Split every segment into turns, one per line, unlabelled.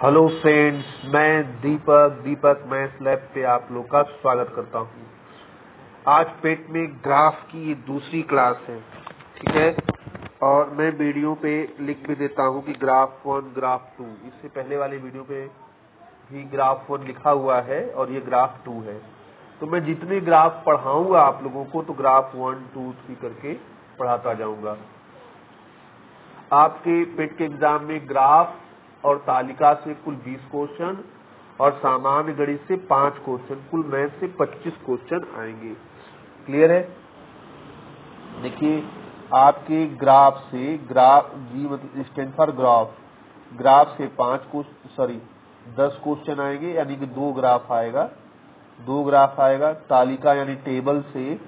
Hello friends, मैं दीपक maths lab पे आप लोग का स्वागत करता हूँ। आज पेट में ग्राफ की ये दूसरी क्लास है, ठीक है। और मैं वीडियो पे लिख भी देता हूँ कि ग्राफ 1 ग्राफ 2। इससे पहले वाले वीडियो पे भी ग्राफ 1 लिखा हुआ है और ये ग्राफ 2 है। तो मैं जितने ग्राफ पढ़ाऊंगा आप लोगों को तो ग्राफ 1 2 3 करके पढ़ाता जाऊंगा। आपके पेट के एग्जाम में ग्राफ और तालिका से कुल 20 क्वेश्चन और सामान्य गणित से 5 क्वेश्चन, कुल मैथ से 25 क्वेश्चन आएंगे। क्लियर है? देखिए, आपके ग्राफ से जी मतलब स्टैंड फॉर ग्राफ से 10 क्वेश्चन आएंगे, यानी कि 2 ग्राफ आएगा। तालिका यानी टेबल से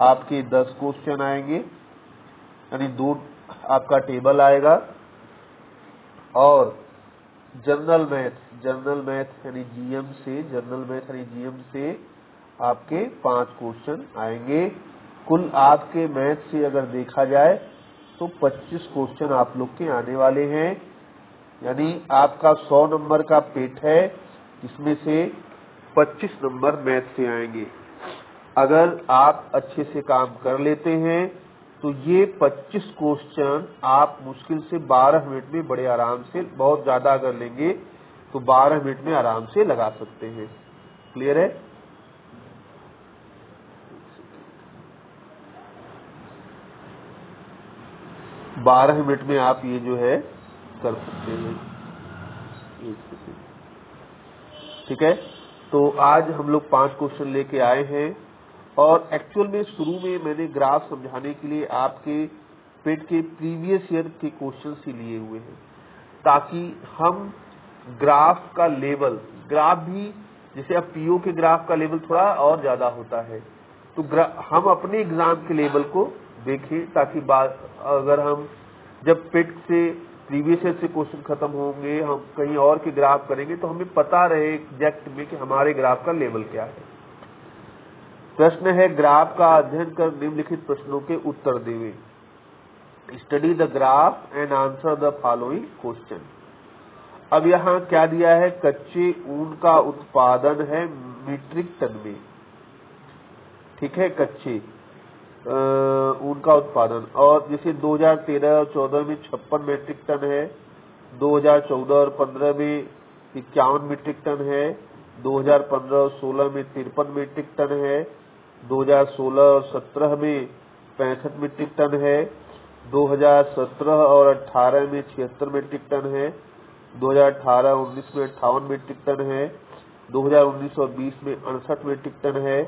आपके 10 क्वेश्चन आएंगे, यानी 2 आपका टेबल आएगा। और जनरल मैथ यानी जीएम से आपके 5 क्वेश्चन आएंगे। कुल आपके मैथ से अगर देखा जाए तो 25 क्वेश्चन आप लोग के आने वाले हैं, यानी आपका 100 नंबर का पेट है, इसमें से 25 नंबर मैथ से आएंगे। अगर आप अच्छे से काम कर लेते हैं तो ये 25 क्वेश्चन आप मुश्किल से 12 मिनट में बड़े आराम से, बहुत ज्यादा अगर लेंगे तो 12 मिनट में आराम से लगा सकते हैं। क्लियर है? बारह मिनट में आप ये जो है कर सकते हैं। ठीक है, तो आज हम लोग 5 क्वेश्चन लेके आए हैं और एक्चुअल में शुरू में मैंने ग्राफ समझाने के लिए आपके पेट के प्रीवियस ईयर के क्वेश्चंस ही लिए हुए हैं, ताकि हम ग्राफ का लेवल, ग्राफ भी जैसे अब पीओ के ग्राफ का लेवल थोड़ा और ज्यादा होता है, तो हम अपने एग्जाम के लेवल को देखें, ताकि अगर हम जब पेट से प्रीवियस ईयर से क्वेश्चन खत्म होंगे, हम कहीं और के ग्राफ करेंगे तो हमें पता रहे एग्जैक्ट में कि हमारे ग्राफ का लेवल क्या है। प्रश्न है, ग्राफ का अध्ययन कर निम्नलिखित प्रश्नों के उत्तर देवे। Study the graph and answer the following question. अब यहाँ क्या दिया है? कच्चे ऊन का उत्पादन है मीट्रिक टन में। ठीक है, कच्चे ऊन का उत्पादन, और जैसे 2013 और 14 में 56 मीट्रिक टन है, 2014 और 15 में 51 मीट्रिक टन है, 2015 और 16 में 53 मीट्रिक टन है, 2016 और 17 में 65 मीट्रिक टन है, 2017 और 18 में 76 मीट्रिक टन है, 2018-19 में 58 मीट्रिक टन है, 2019 और 20 में 68 मीट्रिक टन है,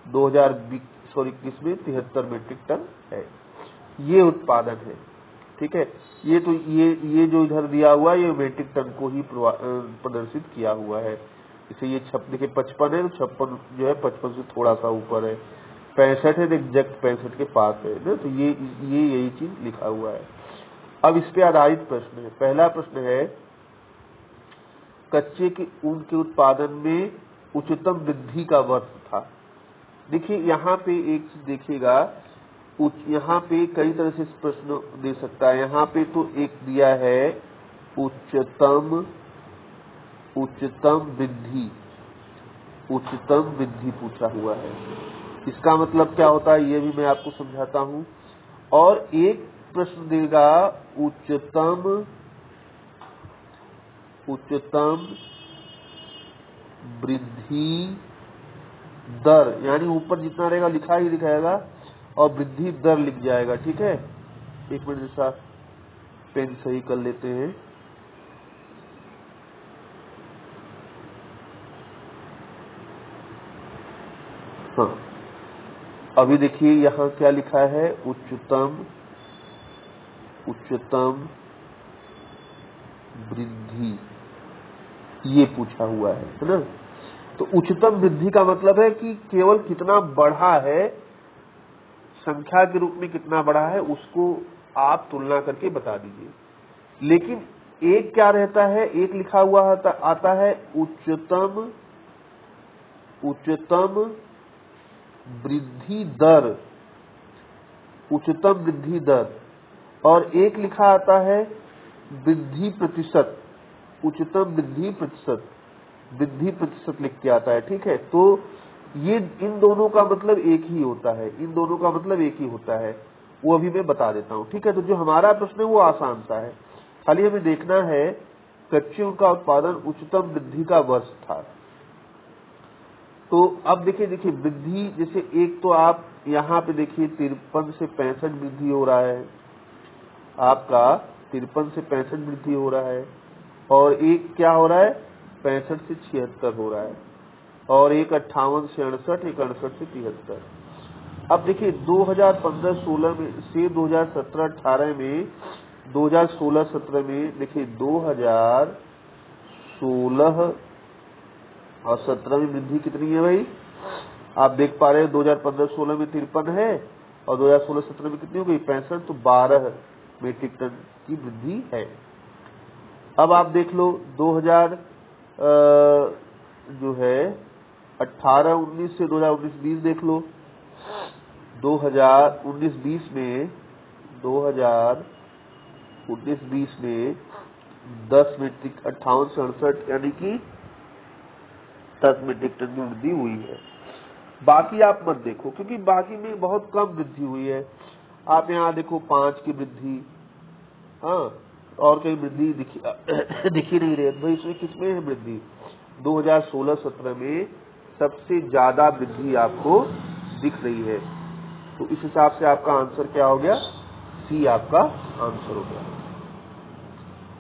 2021 में 73 मीट्रिक टन है। ये उत्पादन है। ठीक है, ये जो इधर दिया हुआ है ये मीट्रिक टन को ही प्रदर्शित किया हुआ है। इसे ये देखिए 55 है तो 56 जो है 55 से थोड़ा सा ऊपर है, 65 है तो एग्जैक्ट 65 के पास है ना, तो ये यही चीज लिखा हुआ है। अब इस पे आधारित प्रश्न है। पहला प्रश्न है, कच्चे के ऊन के उत्पादन में उच्चतम वृद्धि का वर्ष था। देखिए यहाँ पे एक चीज देखिएगा, यहाँ पे कई तरह से प्रश्न दे सकता है। यहाँ पे तो एक दिया है उच्चतम वृद्धि पूछा हुआ है। इसका मतलब क्या होता है ये भी मैं आपको समझाता हूँ। और एक प्रश्न देगा उच्चतम वृद्धि दर, यानी ऊपर जितना रहेगा लिखा ही दिखाएगा और वृद्धि दर लिख जाएगा। ठीक है, एक मिनट जैसा पेन सही कर लेते हैं। हाँ, अभी देखिए यहाँ क्या लिखा है, उच्चतम वृद्धि, ये पूछा हुआ है ना। तो उच्चतम वृद्धि का मतलब है कि केवल कितना बढ़ा है, संख्या के रूप में कितना बढ़ा है उसको आप तुलना करके बता दीजिए। लेकिन एक क्या रहता है, एक लिखा हुआ आता है उच्चतम वृद्धि दर, और एक लिखा आता है वृद्धि प्रतिशत। उच्चतम वृद्धि प्रतिशत लिख के आता है, ठीक है। तो ये इन दोनों का मतलब एक ही होता है, इन दोनों का मतलब एक ही होता है, वो अभी मैं बता देता हूँ, ठीक है। तो जो हमारा प्रश्न है वो आसान सा है, खाली हमें देखना है कच्चे ऊन का उत्पादन उच्चतम वृद्धि का वर्ष था। तो अब देखिए वृद्धि, जैसे एक तो आप यहाँ पे देखिए 53 से 65 वृद्धि हो रहा है, आपका 53 से 65 वृद्धि हो रहा है, और एक क्या हो रहा है 65 से 76 हो रहा है, और एक 58 से 68, एक 68 से 73। अब देखिए 2015-16 में से 2017-18 में, 2016-17 में देखिए 2016 और 17 में वृद्धि कितनी है भाई, आप देख पा रहे हैं 2015-16 में 53 है और 2016-17 में कितनी हो गई 65, तो 12 मीट्रिक टन की वृद्धि है। अब आप देख लो 2000 जो है 18-19 से 2019-20 देख लो, 2019-20 में 2019-20 में 10 मीट्रिक 58 से 68 यानी कि 10 मीट्रिक टन की वृद्धि हुई है। बाकी आप मत देखो क्योंकि बाकी में बहुत कम वृद्धि हुई है। आप यहाँ देखो 5 की वृद्धि, हाँ, और कहीं वृद्धि दिखी नहीं रही है भाई, इसमें किसमें है वृद्धि, 2016-17 में सबसे ज्यादा वृद्धि आपको दिख रही है। तो इस हिसाब से आपका आंसर क्या हो गया, सी आपका आंसर हो गया।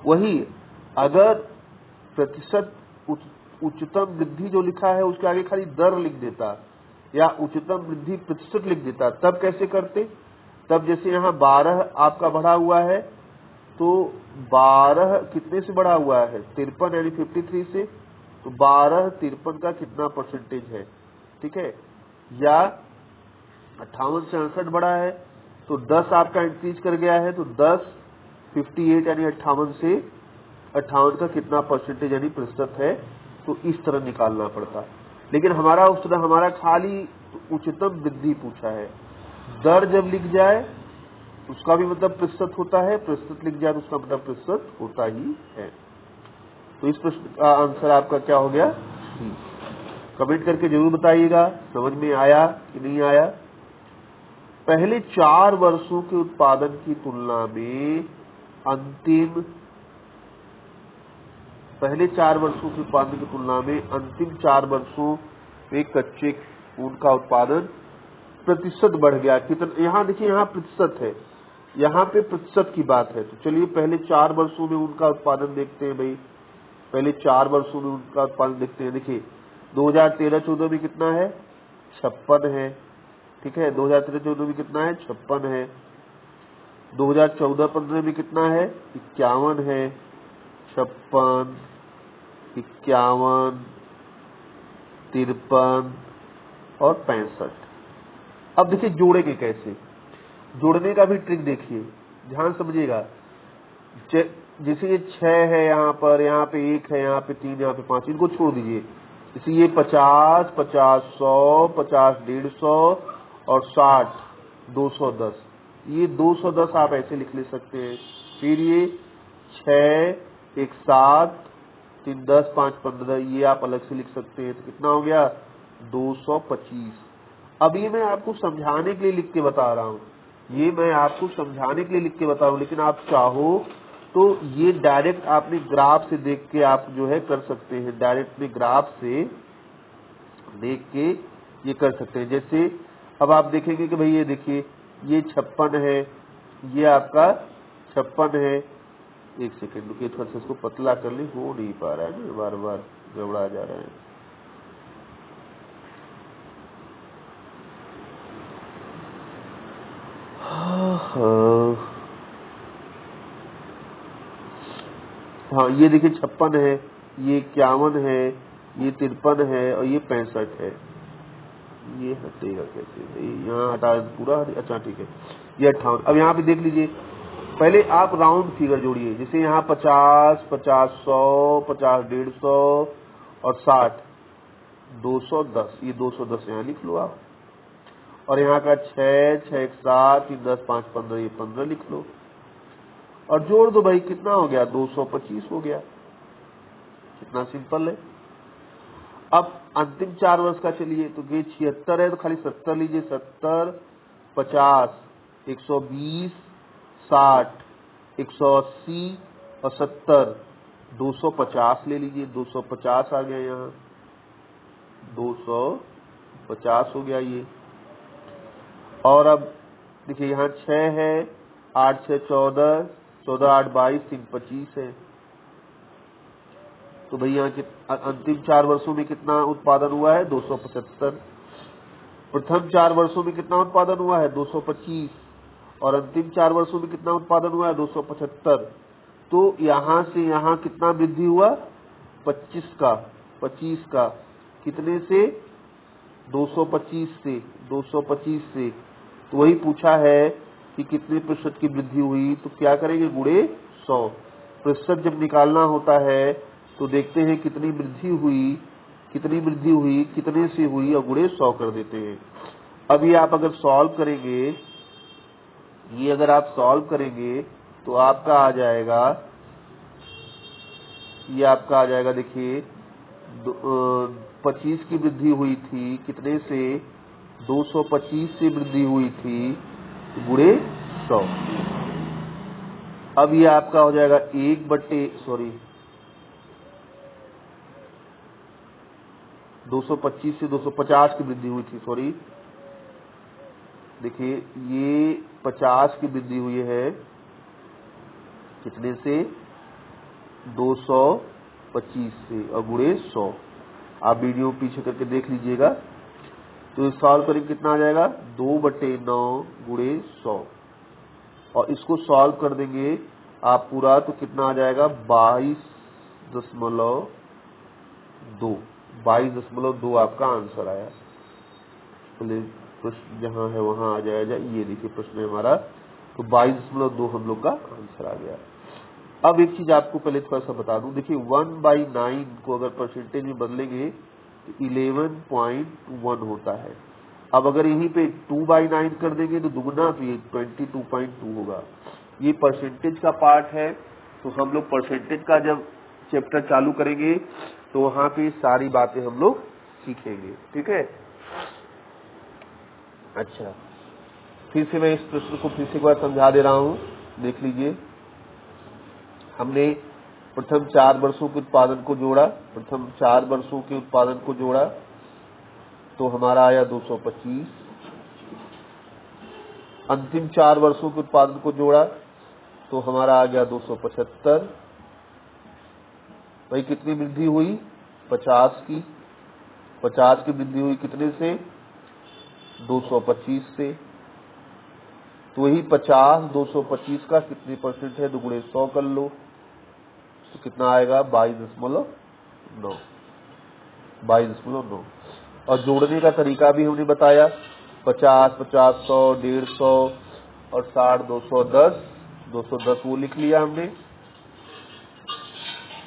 वही अगर प्रतिशत उच्चतम वृद्धि जो लिखा है उसके आगे खाली दर लिख देता या उच्चतम वृद्धि प्रतिशत लिख देता, तब कैसे करते, तब जैसे यहाँ 12 आपका बढ़ा हुआ है, तो 12 कितने से बढ़ा हुआ है 53 यानी 53 से, तो 12 53 का कितना परसेंटेज है, ठीक है, या 58 से 68 बढ़ा है तो 10 आपका इंक्रीज कर गया है, तो 10 58 यानी 58 से 58 का कितना परसेंटेज यानी प्रतिशत है, तो इस तरह निकालना पड़ता। लेकिन हमारा उत्तर हमारा खाली उच्चतम वृद्धि पूछा है, दर जब लिख जाए उसका भी मतलब प्रतिशत होता है, प्रतिशत लिख जाए तो उसका मतलब प्रतिशत होता ही है। तो इस प्रश्न का आंसर आपका क्या हो गया, कमेंट करके जरूर बताइएगा समझ में आया कि नहीं आया। पहले 4 वर्षों के उत्पादन की तुलना में अंतिम 4 वर्षों के उत्पादन की तुलना में अंतिम 4 वर्षों में कच्चे ऊन का उत्पादन प्रतिशत बढ़ गया। कितना, यहाँ देखिए यहाँ प्रतिशत है, यहाँ पे प्रतिशत की बात है। तो चलिए पहले 4 वर्षों में उनका उत्पादन देखते हैं भाई, पहले 4 वर्षों में उनका उत्पादन देखते हैं। देखिए 2013-14 में कितना है 56 है, ठीक है, 2013-14 में कितना है 56 है, 2014-15 में कितना है 51 है, 56, 51, 53 और 65। अब देखिए जोड़ेंगे कैसे, जोड़ने का भी ट्रिक देखिए, ध्यान समझिएगा। जैसे ये 6 है यहाँ पे 1 है, यहाँ पे 3, यहाँ पे 5, इनको छोड़ दीजिए। जैसे ये 50, 50, 100, 50, 150 और 60, 210, ये 210 आप ऐसे लिख ले सकते हैं। फिर ये 6, 1, 7, 3, 10, 5, 15, ये आप अलग से लिख सकते हैं। तो कितना हो गया 225। अब ये मैं आपको समझाने के लिए लिख के बता रहा हूँ, ये मैं आपको समझाने के लिए लिख के बता रहा हूँ, लेकिन आप चाहो तो ये डायरेक्ट आपने ग्राफ से देख के आप जो है कर सकते हैं, डायरेक्ट में ग्राफ से देख के ये कर सकते हैं। जैसे अब आप देखेंगे कि भाई ये देखिए ये 56 है, ये आपका 56 है। एक सेकेंड रुकिए, थोड़ा सा इसको पतला कर ले, हो नहीं पा रहा है ना, बार बार गड़बड़ा जा रहा है। हाँ ये देखिए 56 है, ये 51 है, ये 53 है और ये 65 है। ये हटेगा कैसे भाई, यहाँ हटा पूरा, अच्छा ठीक है, ये 58। अब यहाँ पे देख लीजिए, पहले आप राउंड फिगर जोड़िए। जैसे यहाँ 50, 50, 100, 50, 150 और 60, 210, ये 210 यहाँ लिख लो आप। और यहाँ का 6, 6, 7, 3, 10, 5, 15, ये 15 लिख लो और जोड़ दो भाई, कितना हो गया 225 हो गया। कितना सिंपल है। अब अंतिम 4 वर्ष का चलिए, तो ये 76 है तो खाली 70 लीजिए, 70, 50, 120, 60, 180 और 70, 250 ले लीजिए, 250 आ गया यहाँ, 250 हो गया ये। और अब देखिए यहाँ 6 है, 8 6 14, 14 8 22, 3 25 है। तो भैया अंतिम 4 वर्षों में कितना उत्पादन हुआ है? 275। प्रथम 4 वर्षों में कितना उत्पादन हुआ है? 225। और अंतिम 4 वर्षों में कितना उत्पादन हुआ है? 275। तो यहां से यहां कितना वृद्धि हुआ? 25 का कितने से? 225 से, 225 से। तो वही पूछा है कि कितने प्रतिशत की वृद्धि हुई, तो क्या करेंगे? गुणे 100। प्रतिशत जब निकालना होता है तो देखते हैं कितनी वृद्धि हुई, कितने से हुई और गुणे 100 कर देते हैं। अब ये आप अगर सॉल्व करेंगे, तो आपका आ जाएगा, ये आपका आ जाएगा, देखिए 25 की वृद्धि हुई थी, कितने से? 225 से वृद्धि हुई थी, गुणे 100। अब ये आपका हो जाएगा 225 से 250 की वृद्धि हुई थी, देखिए ये 50 की वृद्धि हुई है, कितने से? 225 से और गुणे 100। आप वीडियो पीछे करके देख लीजिएगा। तो सॉल्व करेंगे कितना आ जाएगा? 2/9 गुणे 100। और इसको सॉल्व कर देंगे आप पूरा, तो कितना आ जाएगा? 22.2 आपका आंसर आया। चलिए प्रश्न जहां है वहां आ जाएगा, ये देखिए प्रश्न है हमारा, तो 22.2 हम लोग का आंसर आ गया। अब एक चीज आपको पहले थोड़ा सा बता दूं, देखिए 1/9 को अगर परसेंटेज में बदलेंगे तो 11.1 होता है। अब अगर यहीं पे 2/9 कर देंगे तो दुगना, तो ये 22.2 होगा। ये परसेंटेज का पार्ट है, तो हम लोग परसेंटेज का जब चैप्टर चालू करेंगे तो वहां पे सारी बातें हम लोग सीखेंगे, ठीक है। अच्छा, फिर से मैं इस प्रश्न को फिर से एक बार समझा दे रहा हूं, देख लीजिए। हमने प्रथम 4 वर्षों के उत्पादन को जोड़ा, तो हमारा आया 225। अंतिम 4 वर्षों के उत्पादन को जोड़ा तो हमारा आ गया 275। भाई कितनी वृद्धि हुई? 50 की वृद्धि हुई, कितने से? 225 से। तो वही 50 225 का कितने परसेंट है? दुगुणे 100 कर लो, तो कितना आएगा? 22.9। और जोड़ने का तरीका भी हमने बताया, 50 50 100 150 और 60 210 वो लिख लिया हमने,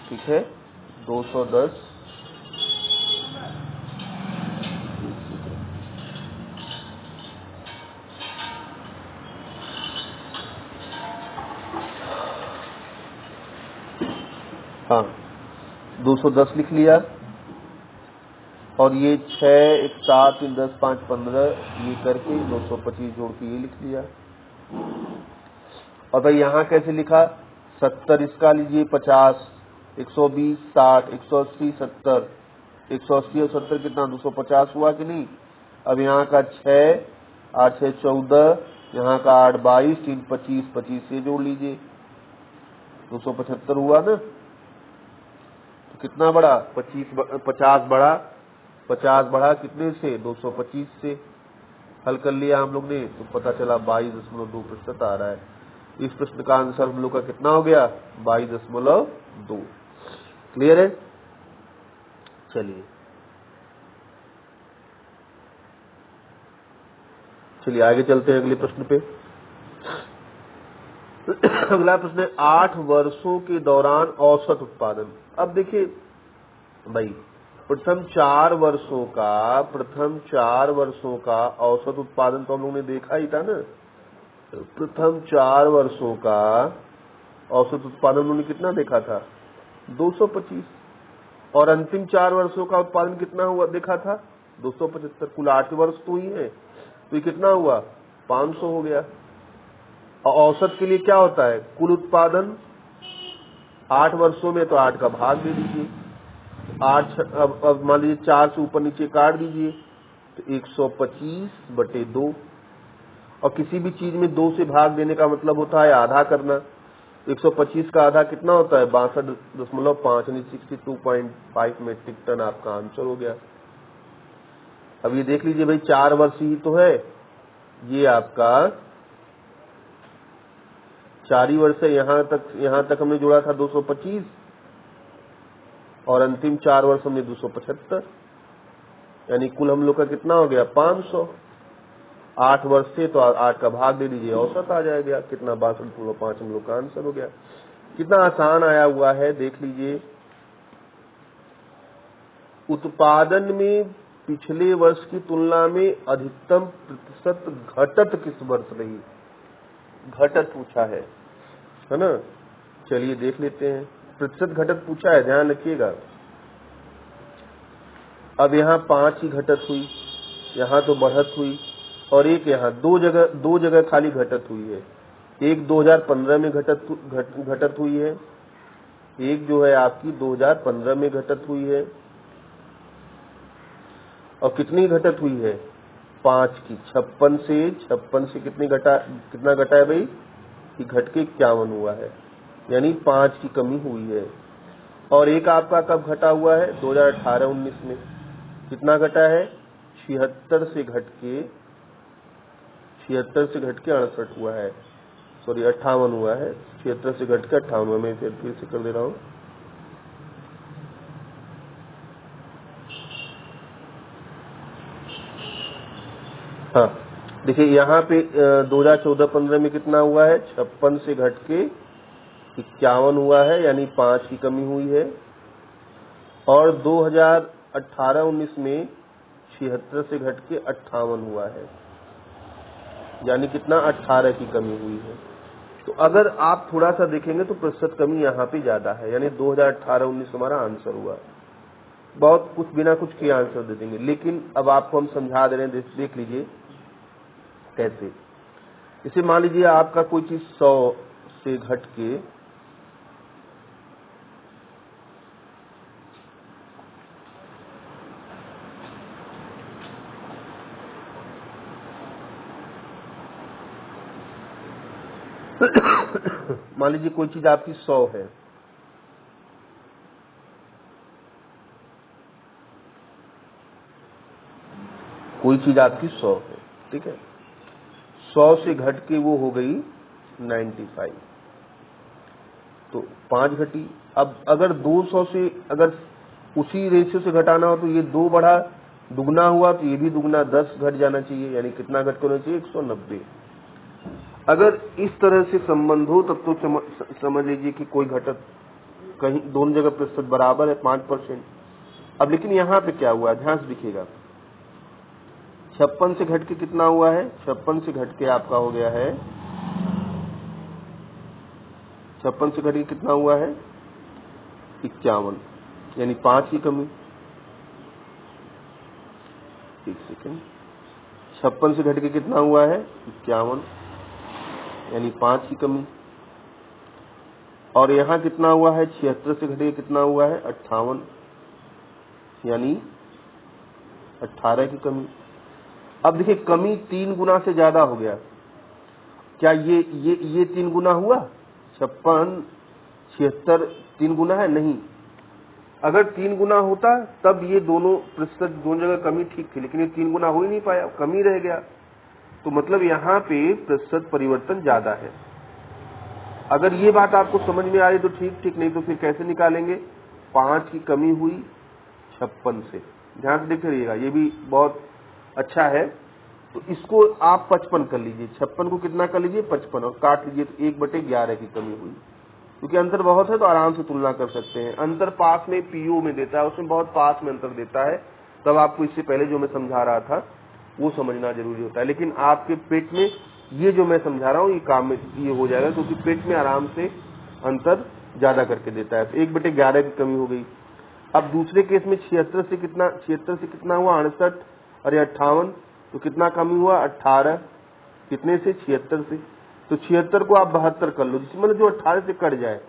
ठीक है। 210 हाँ 210 लिख लिया। और ये 6 1 7 3 10 5 15 ये करके 225 जोड़ के ये लिख लिया। और भाई यहाँ कैसे लिखा? 70 इसका लीजिए, 50 120 60 180 70, 180 और 70 कितना? 250 हुआ कि नहीं? अब यहाँ का 6 8 6 14, यहाँ का 8 22 3 25, 25 से जोड़ लीजिए, 275 हुआ ना। तो कितना बढ़ा? 50 बढ़ा कितने से? 225 से। हल कर लिया हम लोग ने, तो पता चला 22.2% आ रहा है। इस प्रश्न का आंसर हम लोग का कितना हो गया? 22.2। क्लियर है? चलिए आगे चलते हैं अगले प्रश्न पे। अगला प्रश्न है 8 वर्षों के दौरान औसत उत्पादन। अब देखिए भाई, प्रथम 4 वर्षों का औसत उत्पादन तो हम लोगों ने देखा ही था ना। प्रथम 4 वर्षों का औसत उत्पादन उन्होंने कितना देखा था? 225। और अंतिम 4 वर्षों का उत्पादन कितना हुआ देखा था 275। कुल 8 वर्ष तो ही है, तो ये कितना हुआ 500 हो गया। और औसत के लिए क्या होता है, कुल उत्पादन 8 वर्षों में, तो 8 का भाग दे दीजिए। 8 अब मान लीजिए 4 से ऊपर नीचे काट दीजिए, तो 125/2। और किसी भी चीज में 2 से भाग देने का मतलब होता है आधा करना। 125 का आधा कितना होता है 62.5 यानी 62.5 मेट्रिक टन आपका आंसर हो गया। अब ये देख लीजिए भाई 4 वर्ष ही तो है, ये आपका 4 ही वर्ष है। यहां तक हमने जोड़ा था 225 और अंतिम 4 वर्ष हमने 275, यानी कुल हम लोग का कितना हो गया 500। 8 वर्ष से तो 8 का भाग दे दीजिए, औसत आ जाएगा कितना 62.5 हम लोग का आंसर हो गया। कितना आसान आया हुआ है देख लीजिए। उत्पादन में पिछले वर्ष की तुलना में अधिकतम प्रतिशत घटत किस वर्ष रही, घटत पूछा है ना। चलिए देख लेते हैं, प्रतिशत घटत पूछा है, ध्यान रखिएगा। अब यहाँ 5 की घटत हुई, यहाँ तो बढ़त हुई, और एक यहाँ दो जगह खाली घटत हुई है। एक 2015 में घटत हुई है, एक जो है आपकी 2015 में घटत हुई है। और कितनी घटत हुई है 5 की, 56 से कितना घटा है भाई कि घट के 51 हुआ है, यानी 5 की कमी हुई है। और एक आपका कब घटा हुआ है 2018-19 में, कितना घटा है 76 से घट के 68 हुआ है, सॉरी 58 हुआ है। 76 से घट के 58, में फिर से कर दे रहा हूं। हाँ देखिए यहाँ पे 2014-15 में कितना हुआ है 56 से घट के 51 हुआ है, यानी 5 की कमी हुई है। और 2018-19 में 76 से घट के 58 हुआ है, यानी कितना 18 की कमी हुई है। तो अगर आप थोड़ा सा देखेंगे तो प्रतिशत कमी यहाँ पे ज्यादा है, यानी 2018-19 हमारा आंसर हुआ। बहुत कुछ बिना कुछ के आंसर दे देंगे, लेकिन अब आपको हम समझा दे रहे हैं, देख लीजिए कैसे। इसे मान लीजिए आपका कोई चीज 100 से घट के मान लीजिए कोई चीज आपकी 100 है, कोई चीज आपकी 100 है, ठीक है। 100 से घट के वो हो गई 95, तो 5 घटी। अब अगर 200 से अगर उसी रेशियो से घटाना हो तो ये 2 बढ़ा, दुगना हुआ तो ये भी दुगना 10 घट जाना चाहिए, यानी कितना घट होना चाहिए 190। अगर इस तरह से संबंध हो तब तो समझ लीजिए कि कोई घटत कहीं दोनों जगह प्रतिशत बराबर है 5%। अब लेकिन यहाँ पे क्या हुआ ध्यान से देखिएगा, 56 से घट के कितना हुआ है 56 से घट के आपका हो गया है 56 से घट के कितना हुआ है 51, यानी 5 की कमी। एक सेकंड, 56 से घट के कितना हुआ है 51, यानी 5 की कमी। और यहाँ कितना हुआ है 76 से घट के कितना हुआ है 58, यानी 18 की कमी। अब देखिए कमी 3 गुना से ज्यादा हो गया, क्या ये 3 गुना हुआ 56 76 3 गुना है नहीं। अगर 3 गुना होता तब ये दोनों प्रतिशत दोनों जगह कमी ठीक थी, लेकिन ये 3 गुना हो ही नहीं पाया, कमी रह गया। तो मतलब यहाँ पे प्रतिशत परिवर्तन ज्यादा है। अगर ये बात आपको समझ में आ रही तो ठीक, नहीं तो फिर कैसे निकालेंगे। 5 की कमी हुई 56 से, ध्यान से देख रहिएगा, ये भी बहुत अच्छा है। तो इसको आप 55 कर लीजिए, 56 को कितना कर लीजिए 55 और काट लीजिए, तो 1/11 की कमी हुई। क्योंकि अंतर बहुत है तो आराम से तुलना कर सकते हैं। अंतर पास में पीओ में देता है, उसमें बहुत पास में अंतर देता है, तब आपको इससे पहले जो मैं समझा रहा था वो समझना जरूरी होता है। लेकिन आपके पेट में ये जो मैं समझा रहा हूँ ये काम में ये हो जाएगा, क्योंकि पेट में आराम से अंतर ज्यादा करके देता है। तो 1/11 की कमी हो गई। अब दूसरे केस में 76 से कितना हुआ 68, अरे 58, तो कितना कमी हुआ 18, कितने से 76 से। तो 76 को आप 72 कर लो, जिसमें मतलब जो 18 से कट जाए,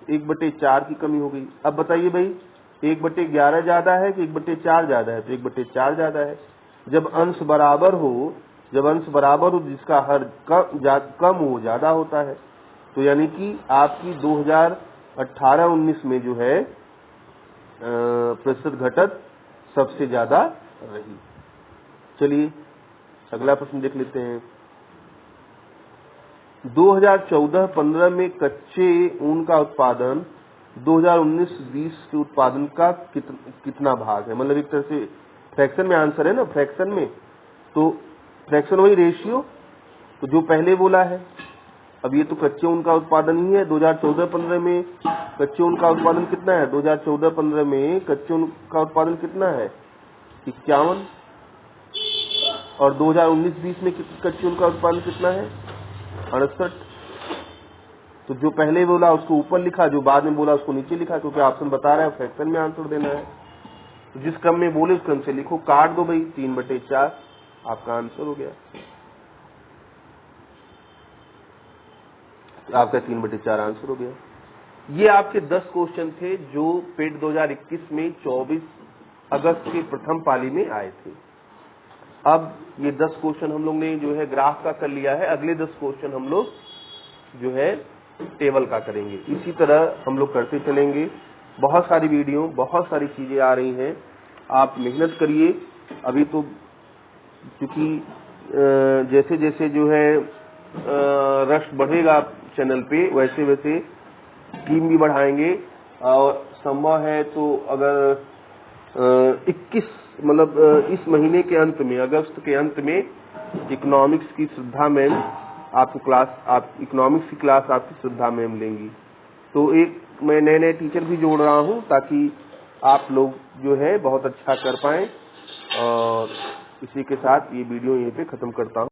1/4 की कमी हो गई। अब बताइए भाई 1/11 ज्यादा है कि 1/4 ज्यादा है? तो 1/4 ज्यादा है। जब अंश बराबर हो जिसका हर कम हो ज्यादा होता है। तो यानी कि आपकी 2018-19 में जो है प्रतिशत घटत सबसे ज्यादा रही। चलिए अगला प्रश्न देख लेते हैं। 2014-15 में कच्चे ऊन का उत्पादन 2019-20 के उत्पादन का कितना भाग है? मतलब एक तरह से फ्रैक्शन में आंसर है ना, फ्रैक्शन में। तो फ्रैक्शन वही रेशियो, तो जो पहले बोला है। अब ये तो कच्चे ऊन का उत्पादन ही है। 2014-15 में कच्चे ऊन का उत्पादन कितना है? 2014-15 में कच्चे ऊन का उत्पादन कितना है? 51। और 2019-20 में कच्चे ऊन का उत्पादन कितना है? 68। तो जो पहले बोला उसको ऊपर लिखा, जो बाद में बोला उसको नीचे लिखा, क्योंकि ऑप्शन बता रहा है फ्रैक्शन में आंसर देना है। तो जिस क्रम में बोले उस क्रम से लिखो, काट दो भाई, 3/4 आपका आंसर हो गया। आपका 3/4 आंसर हो गया। ये आपके 10 क्वेश्चन थे जो पेट 2021 में 24 अगस्त के प्रथम पाली में आए थे। अब ये 10 क्वेश्चन हम लोग ने जो है ग्राफ का कर लिया है। अगले 10 क्वेश्चन हम लोग जो है टेबल का करेंगे। इसी तरह हम लोग करते चलेंगे। बहुत सारी वीडियो, बहुत सारी चीजें आ रही हैं, आप मेहनत करिए। अभी तो क्योंकि जैसे जैसे जो है रश बढ़ेगा चैनल पे, वैसे वैसे टीम भी बढ़ाएंगे। और संभव है तो अगर 21 मतलब इस महीने के अंत में, अगस्त के अंत में इकोनॉमिक्स की श्रद्धा मैम आपको इकोनॉमिक्स की क्लास आपकी श्रद्धा मैम लेंगी। तो एक मैं नए टीचर भी जोड़ रहा हूं ताकि आप लोग जो है बहुत अच्छा कर पाएं। और इसी के साथ ये वीडियो यहीं पे खत्म करता हूं।